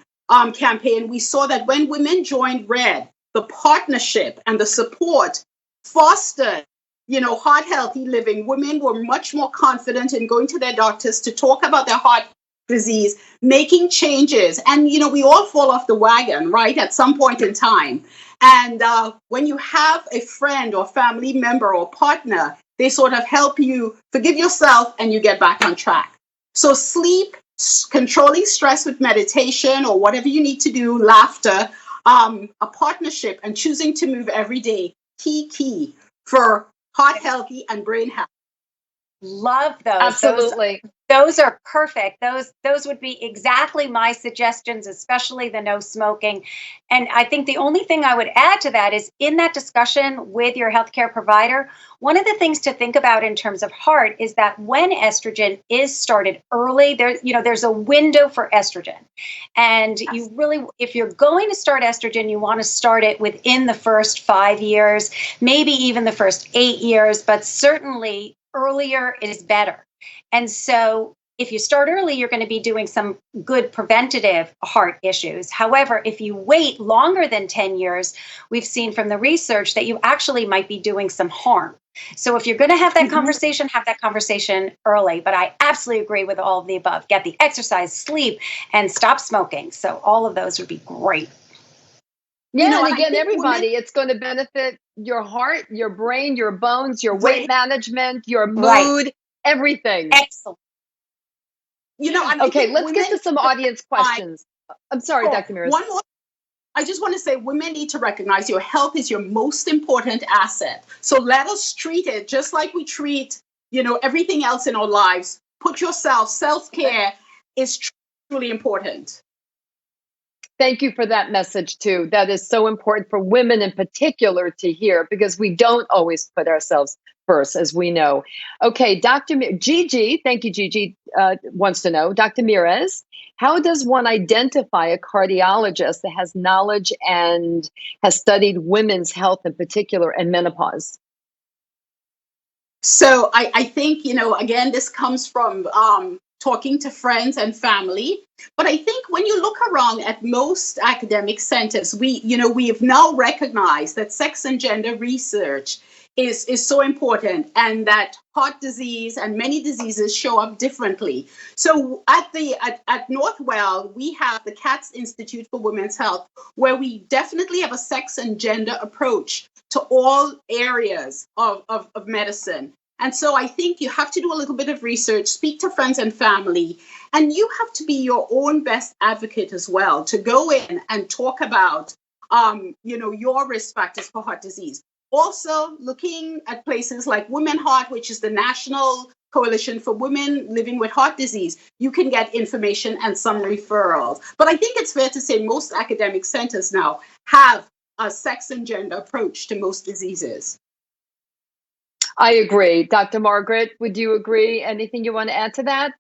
campaign, we saw that when women joined Red, the partnership and the support fostered, heart healthy living. Women were much more confident in going to their doctors to talk about their heart disease, making changes. And, we all fall off the wagon, right, at some point in time. And when you have a friend or family member or partner, they sort of help you forgive yourself and you get back on track. So sleep, controlling stress with meditation or whatever you need to do, laughter, a partnership, and choosing to move every day, key for heart healthy and brain health. Love those. Absolutely. Those are perfect. Those would be exactly my suggestions, especially the no smoking. And I think the only thing I would add to that is in that discussion with your healthcare provider, one of the things to think about in terms of heart is that when estrogen is started early, there's a window for estrogen. And you really, if you're going to start estrogen, you want to start it within the first 5 years, maybe even the first 8 years, but certainly earlier is better. And so if you start early, you're going to be doing some good preventative heart issues. However, if you wait longer than 10 years, we've seen from the research that you actually might be doing some harm. So if you're going to have that conversation, have that conversation early. But I absolutely agree with all of the above. Get the exercise, sleep, and stop smoking. So all of those would be great. Yeah, and again, everybody, it's going to benefit your heart, your brain, your bones, your weight management, your mood, everything. Excellent. Okay, let's get to some audience questions. I'm sorry, Dr. Mieres. One more. I just want to say women need to recognize your health is your most important asset. So let us treat it just like we treat, everything else in our lives. Put yourself, self-care is truly important. Thank you for that message too. That is so important for women in particular to hear, because we don't always put ourselves first, as we know. Okay, Gigi, thank you, Gigi, wants to know, Dr. Mieres, how does one identify a cardiologist that has knowledge and has studied women's health in particular and menopause? So I think, again, this comes from talking to friends and family. But I think when you look around at most academic centers, we have now recognized that sex and gender research is so important, and that heart disease and many diseases show up differently. So at Northwell, we have the Katz Institute for Women's Health, where we definitely have a sex and gender approach to all areas of medicine. And so I think you have to do a little bit of research, speak to friends and family, and you have to be your own best advocate as well, to go in and talk about, your risk factors for heart disease. Also, looking at places like Women Heart, which is the National Coalition for Women Living with Heart Disease, you can get information and some referrals. But I think it's fair to say most academic centers now have a sex and gender approach to most diseases. I agree. Dr. Margaret, would you agree? Anything you want to add to that?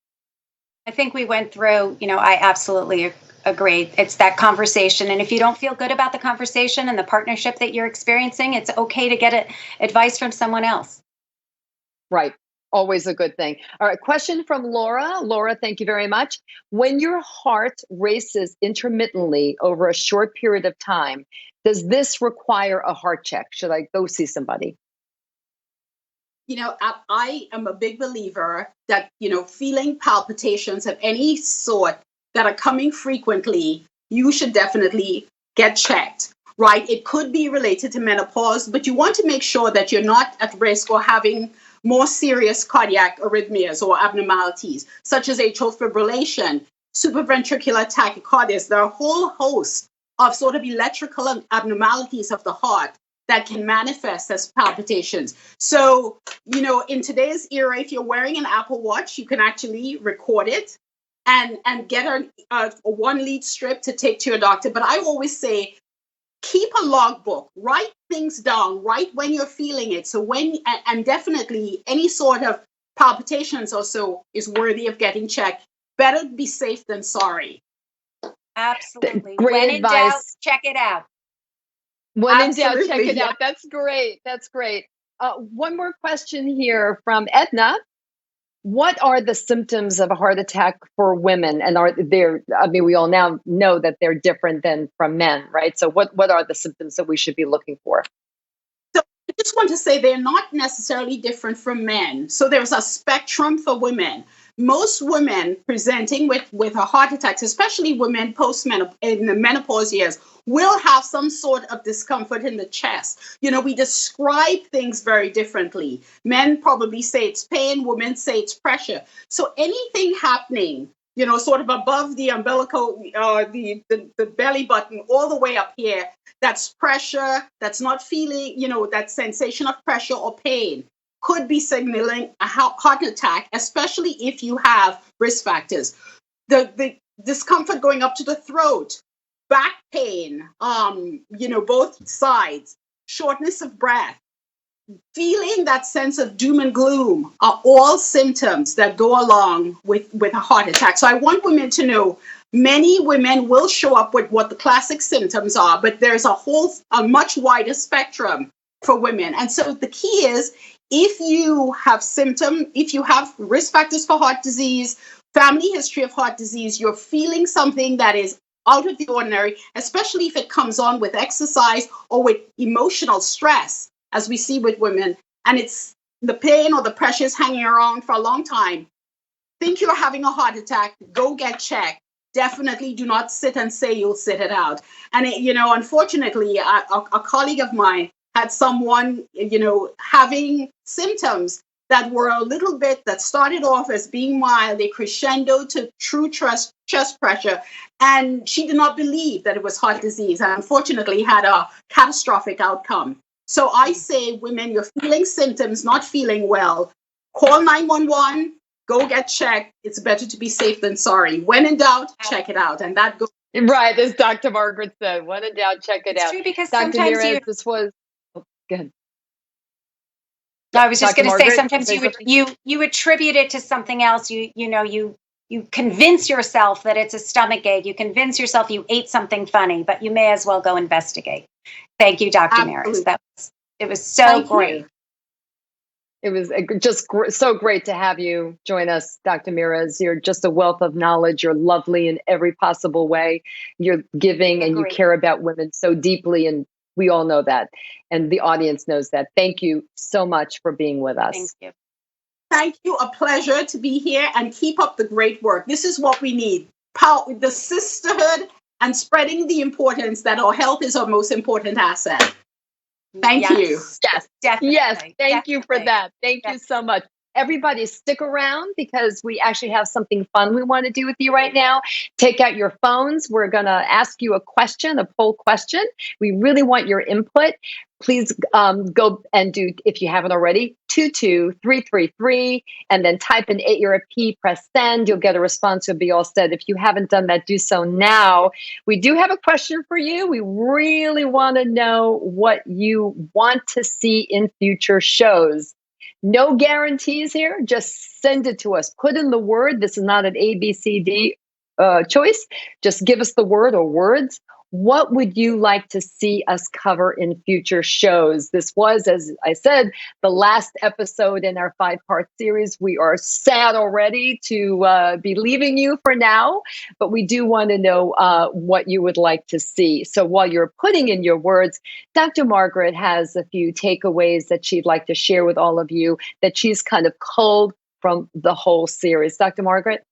I think we went through, I absolutely agree. It's that conversation. And if you don't feel good about the conversation and the partnership that you're experiencing, it's okay to get advice from someone else. Right. Always a good thing. All right. Question from Laura. Laura, thank you very much. When your heart races intermittently over a short period of time, does this require a heart check? Should I go see somebody? I am a big believer that, feeling palpitations of any sort that are coming frequently, you should definitely get checked, right? It could be related to menopause, but you want to make sure that you're not at risk or having more serious cardiac arrhythmias or abnormalities, such as atrial fibrillation, supraventricular tachycardia. There are a whole host of sort of electrical abnormalities of the heart that can manifest as palpitations. So, in today's era, if you're wearing an Apple Watch, you can actually record it and get a 1 lead strip to take to your doctor. But I always say, keep a logbook, write things down, write when you're feeling it. So and definitely any sort of palpitations or so is worthy of getting checked. Better be safe than sorry. Absolutely. Great when advice. in doubt, check it out. When in doubt, Absolutely, check it yeah. out. That's great. That's great. One more question here from Edna. What are the symptoms of a heart attack for women? And we all now know that they're different than from men, right? So what are the symptoms that we should be looking for? So I just want to say they're not necessarily different from men. So there's a spectrum for women. Most women presenting with a heart attacks, especially women in the menopause years, will have some sort of discomfort in the chest. We describe things very differently. Men probably say it's pain, women say it's pressure. So anything happening, sort of above the umbilical, the belly button, all the way up here, that's pressure, that's not feeling, that sensation of pressure or pain, could be signaling a heart attack, especially if you have risk factors. The discomfort going up to the throat, back pain, both sides, shortness of breath, feeling that sense of doom and gloom are all symptoms that go along with a heart attack. So I want women to know many women will show up with what the classic symptoms are, but there's a much wider spectrum for women. And so the key is, if you have if you have risk factors for heart disease, family history of heart disease, you're feeling something that is out of the ordinary, especially if it comes on with exercise or with emotional stress, as we see with women, and it's the pain or the pressure is hanging around for a long time, think you're having a heart attack, go get checked. Definitely do not sit and say you'll sit it out. And, unfortunately, a colleague of mine had someone, having symptoms that were that started off as being mild, they crescendoed to true chest pressure, and she did not believe that it was heart disease, and unfortunately had a catastrophic outcome. So I say, women, you're feeling symptoms, not feeling well, call 911, go get checked. It's better to be safe than sorry. When in doubt, check it out. And that goes Right, as Dr. Margaret said, when in doubt, check it It's out. true because Dr. sometimes Mieres, you. this was, oh, go ahead. I was just Dr. going to say Margaret, sometimes say you something? you attribute it to something else. You convince yourself that it's a stomach ache. You convince yourself you ate something funny, but you may as well go investigate. Thank you, Dr. Mieres. Absolutely. It was so Thank great. you. It was just so great to have you join us, Dr. Mieres. You're just a wealth of knowledge. You're lovely in every possible way. You're giving and you Agreed. care about women so deeply, and we all know that. And the audience knows that. Thank you so much for being with us. Thank you. Thank you. A pleasure to be here, and keep up the great work. This is what we need. The sisterhood and spreading the importance that our health is our most important asset. Thank you. Yes. Definitely. Yes. Thank you for Definitely. that. Thank you so much. Everybody stick around because we actually have something fun we want to do with you right now. Take out your phones. We're going to ask you a question, a poll question. We really want your input. Please go and do, if you haven't already, 22333, and then type in AARP, press send. You'll get a response. You'll be all set. If you haven't done that, do so now. We do have a question for you. We really want to know what you want to see in future shows. No guarantees here. Just send it to us. Put in the word. This is not an A, B, C, D choice. Just give us the word or words. What would you like to see us cover in future shows? This was, as I said, the last episode in our 5-part series. We are sad already to be leaving you for now, but we do want to know what you would like to see. So while you're putting in your words, Dr. Margaret has a few takeaways that she'd like to share with all of you that she's kind of culled from the whole series. Dr. Margaret?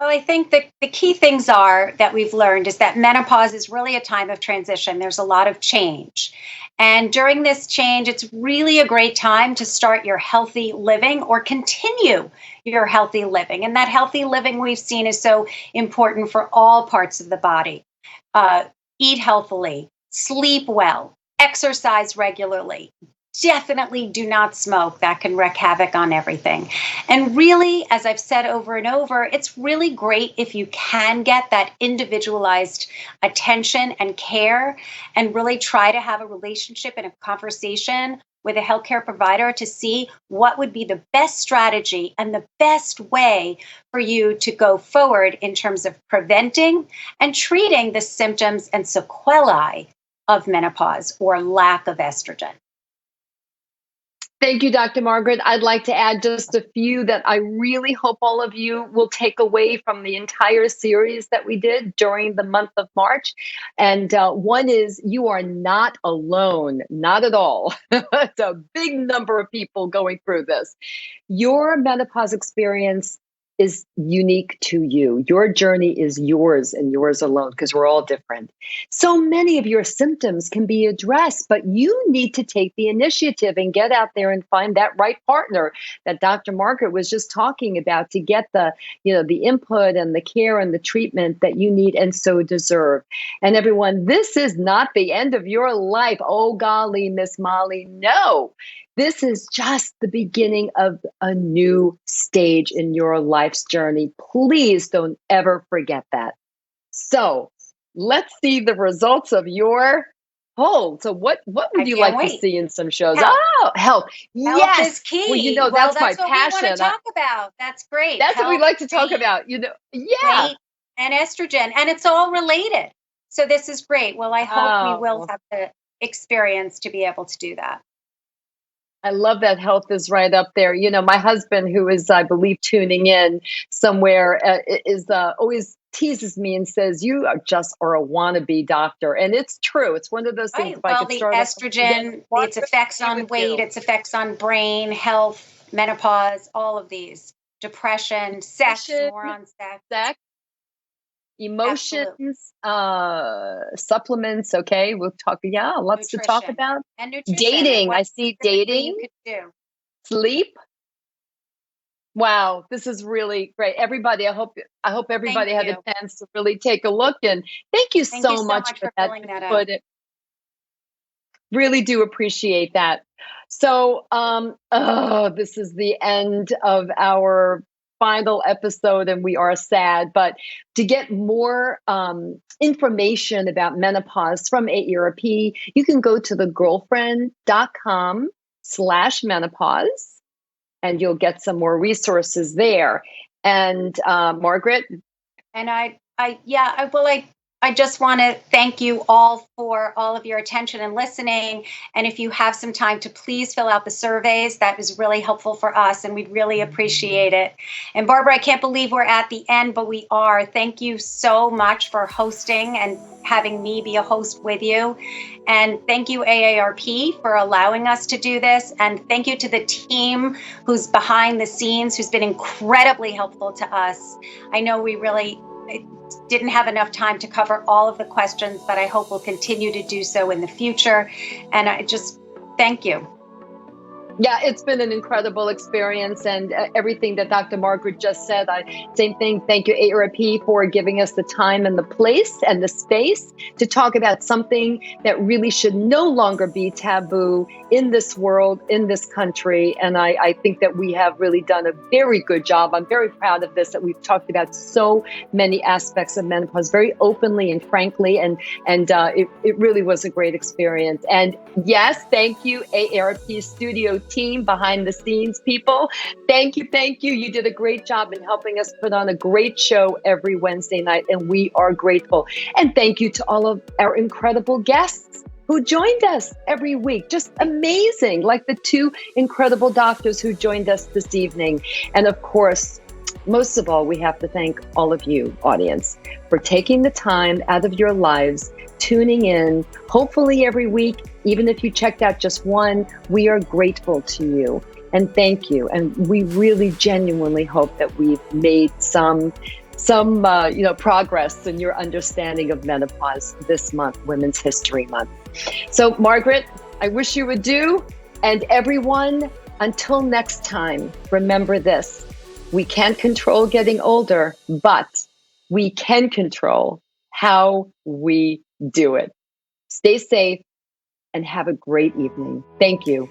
Well, I think that the key things are that we've learned is that menopause is really a time of transition. There's a lot of change. And during this change, it's really a great time to start your healthy living or continue your healthy living. And that healthy living we've seen is so important for all parts of the body. Eat healthily, sleep well, exercise regularly. Definitely do not smoke. That can wreak havoc on everything. And really, as I've said over and over, it's really great if you can get that individualized attention and care and really try to have a relationship and a conversation with a healthcare provider to see what would be the best strategy and the best way for you to go forward in terms of preventing and treating the symptoms and sequelae of menopause or lack of estrogen. Thank you, Dr. Margaret. I'd like to add just a few that I really hope all of you will take away from the entire series that we did during the month of March. And one is you are not alone, not at all. It's a big number of people going through this. Your menopause experience is unique to you. Your journey is yours and yours alone because we're all different. So many of your symptoms can be addressed, but you need to take the initiative and get out there and find that right partner that Dr. Margaret was just talking about to get the input and the care and the treatment that you need and so deserve. And everyone, this is not the end of your life. Oh, golly, Miss Molly, no. This is just the beginning of a new stage in your life's journey. Please don't ever forget that. So let's see the results of your poll. So what would you like to see in some shows? Health. Oh, health. Health Yes. is key. Well, that's my what passion. We want to talk about. That's great. That's health, what we like to talk about. Yeah. Weight, and estrogen. And it's all related. So this is great. Well, I hope we will have the experience to be able to do that. I love that health is right up there. My husband, who is, I believe, tuning in somewhere, is always teases me and says, "You are a wannabe doctor," and it's true. It's one of those things. Right. Well, the estrogen, its effects on weight, its effects on brain health, menopause, all of these, depression, sex, more on sex. Emotions, supplements. Okay, we'll talk. Yeah, lots nutrition. To talk about. And nutrition. Dating. I see dating. You could do. Sleep. Wow, this is really great. Everybody, I hope everybody had a chance to really take a look. And thank you so much for filling that out. Really do appreciate that. So, this is the end of our final episode and we are sad, but to get more information about menopause from AARP, you can go to thegirlfriend.com/menopause and you'll get some more resources there. And Margaret? And I just want to thank you all for all of your attention and listening. And if you have some time to please fill out the surveys, that was really helpful for us and we'd really appreciate it. And Barbara, I can't believe we're at the end, but we are. Thank you so much for hosting and having me be a host with you. And thank you, AARP, for allowing us to do this. And thank you to the team who's behind the scenes, who's been incredibly helpful to us. I know we really didn't have enough time to cover all of the questions, but I hope we'll continue to do so in the future. And I just thank you. Yeah, it's been an incredible experience, and everything that Dr. Margaret just said, same thing. Thank you, AARP, for giving us the time and the place and the space to talk about something that really should no longer be taboo in this world, in this country. And I think that we have really done a very good job. I'm very proud of this, that we've talked about so many aspects of menopause very openly and frankly, and it really was a great experience. And yes, thank you, AARP studio team, behind the scenes people. Thank you. You did a great job in helping us put on a great show every Wednesday night, and we are grateful. And thank you to all of our incredible guests who joined us every week. Just amazing, like the two incredible doctors who joined us this evening. And of course, most of all, we have to thank all of you, audience, for taking the time out of your lives, tuning in, hopefully every week. Even if you checked out just one, we are grateful to you and thank you. And we really genuinely hope that we've made some progress in your understanding of menopause this month, Women's History Month. So, Margaret, I wish you would do. And everyone, until next time, remember this: we can't control getting older, but we can control how we do it. Stay safe and have a great evening. Thank you.